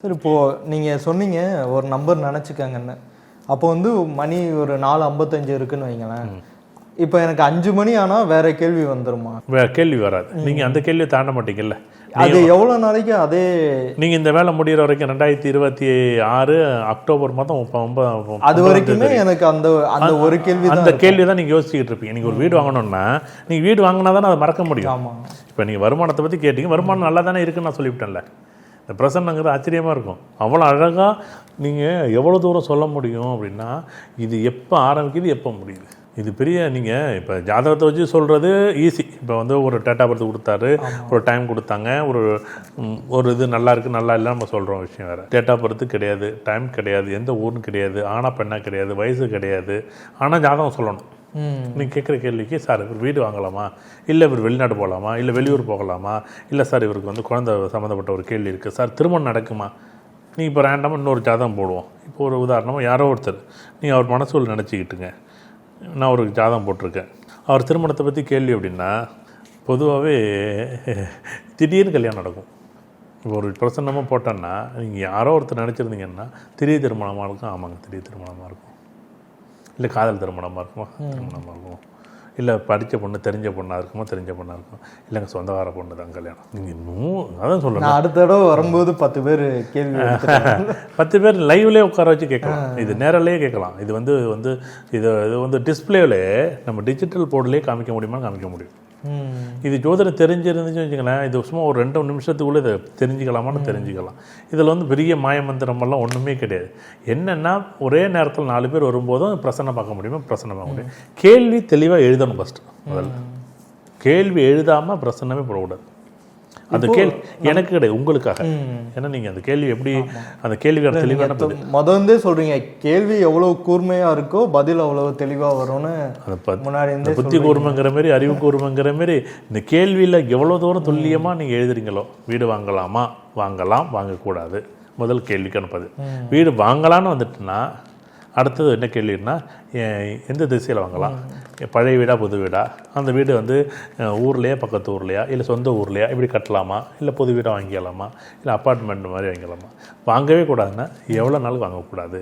Sir இப்போது நீங்கள் சொன்னீங்க ஒரு நம்பர் நினச்சிக்கங்கன்னு. அப்போ வந்து மணி ஒரு 4:55 இருக்குன்னு வைங்களேன். இப்போ எனக்கு 5 மணி ஆனால் வேற கேள்வி வந்துருமா? வேற கேள்வி வராது. நீங்கள் அந்த கேள்வியை தாண்ட மாட்டீங்கல்ல. அது எவ்வளோ நாளைக்கு அதே நீங்கள் இந்த வேலை முடிகிற வரைக்கும் 2026 அக்டோபர் மாதம் அது வரைக்குமே எனக்கு அந்த அந்த ஒரு கேள்வி அந்த கேள்வி தான் நீங்கள் யோசிச்சுக்கிட்டு இருப்பீங்க. நீங்கள் ஒரு வீடு வாங்கணும்னா நீங்கள் வீடு வாங்கினா தானே அதை மறக்க முடியும். ஆமாம். இப்போ நீங்கள் வருமானத்தை பற்றி கேட்டீங்க, வருமானம் நல்லா தானே இருக்குன்னு நான் சொல்லிவிட்டேன்ல. இந்த பிரசன்னங்கிறது ஆச்சரியமாக இருக்கும். அவ்வளோ அழகாக நீங்கள் எவ்வளோ தூரம் சொல்ல முடியும் அப்படின்னா, இது எப்போ ஆரம்பிக்குது எப்போ முடியுது. இது பெரிய நீங்கள் இப்போ ஜாதகத்தை வச்சு சொல்கிறது ஈஸி. இப்போ வந்து ஒரு டேட்டா பர்த் கொடுத்தாரு, ஒரு டைம் கொடுத்தாங்க, ஒரு இது நல்லா இருக்குது நல்லா இல்லை நம்ம சொல்கிறோம் விஷயம் வேறு. டேட்டா பர்த்து கிடையாது, டைம் கிடையாது, எந்த ஊர்னு கிடையாது, ஆனா பெண்ணா கிடையாது, வயசு கிடையாது. ஆனால் ஜாதகம் சொல்லணும். நீங்கள் கேட்குற கேள்விக்கு, சார் இவர் வீடு வாங்கலாமா, இல்லை இவர் வெளிநாடு போகலாமா, இல்லை வெளியூர் போகலாமா, இல்லை சார் இவருக்கு வந்து குழந்தை சம்மந்தப்பட்ட ஒரு கேள்வி இருக்குது, சார் திருமணம் நடக்குமா. நீங்கள் இப்போ ரேண்டமாக இன்னொரு ஜாதகம் போடுவோம். இப்போ ஒரு உதாரணமாக யாரோ ஒருத்தர் நீங்கள் அவர் மனசூல் நினச்சிக்கிட்டுங்க, நான் ஒரு ஜாதகம் போட்டிருக்கேன், அவர் திருமணத்தை பற்றி கேள்வி அப்படின்னா பொதுவாகவே திடீர்னு கல்யாணம் நடக்கும். இப்போ ஒரு பிரசன்னமாக போட்டோன்னா நீங்கள் யாரோ ஒருத்தர் நினச்சிருந்தீங்கன்னா திடீர் திருமணமாக இருக்கும். ஆமாங்க, திடீர் திருமணமாக இருக்கும். இல்லை காதல் திருமணமாக இருக்குமா, திருமணமாக இருக்கும். இல்லை படித்த பொண்ணு தெரிஞ்ச பொண்ணாக இருக்குமா, தெரிஞ்ச பொண்ணாக இருக்கும். இல்லைங்க சொந்தக்கார பொண்ணு தான் கல்யாணம். நீங்கள் இன்னும் அதான் சொல்லணும். அடுத்த தடவை வரும்போது 10 பேர் கேள்வி 10 பேர் லைவ்லேயே உட்கார வச்சு கேட்கலாம். இது நேரிலேயே கேட்கலாம். இது வந்து இது வந்து டிஸ்பிளேவிலே நம்ம டிஜிட்டல் போர்டிலே காமிக்க முடியுமா, காமிக்க முடியும். இது ஜோதிடம் தெரிஞ்சிருந்துச்சுன்னு வச்சுங்களேன், இது சும்மா ஒரு 2 நிமிஷத்துக்குள்ளே இதை தெரிஞ்சுக்கலாமான்னு தெரிஞ்சுக்கலாம். இதில் வந்து பெரிய மாயமந்திரமெல்லாம் ஒன்றுமே கிடையாது. என்னென்னா ஒரே நேரத்தில் 4 பேர் வரும்போதும் பிரசன்னம் பார்க்க முடியுமா, பிரசன்னம் பார்க்க முடியும். கேள்வி தெளிவாக எழுதணும் ஃபஸ்ட்டு. முதல்ல கேள்வி எழுதாமல் பிரசன்னமே போடக்கூடாது. அந்த கேள்வி எனக்கு கிடையாது, உங்களுக்காக. ஏன்னா நீங்கள் அந்த கேள்வி எப்படி அந்த கேள்விக்கான தெளிவான முதல்ல சொல்கிறீங்க, கேள்வி எவ்வளோ கூர்மையாக இருக்கோ பதில் அவ்வளோ தெளிவாக வரும்னு முன்னாடி இந்த புத்தி கூர்மைங்கிற மாரி அறிவு கூர்மைங்கிற மாரி இந்த கேள்வியில் எவ்வளோ தூரம் துல்லியமாக நீங்கள் எழுதுறீங்களோ. வீடு வாங்கலாமா, வாங்கலாம், வாங்கக்கூடாது, முதல் கேள்விக்கு அனுப்பது. வீடு வாங்கலான்னு வந்துட்டுன்னா அடுத்தது என்ன கேள்வின்னா, எந்த திசையில் வாங்கலாம், பழைய வீடா புது வீடா, அந்த வீடு வந்து ஊர்லேயா பக்கத்து ஊர்லையா, இல்லை சொந்த ஊர்லையா, இப்படி கட்டலாமா, இல்லை புது வீடாக வாங்கிக்கலாமா, இல்லை அப்பார்ட்மெண்ட் மாதிரி வாங்கிக்கலாமா. வாங்கவே கூடாதுன்னா எவ்வளோ நாள் வாங்கக்கூடாது.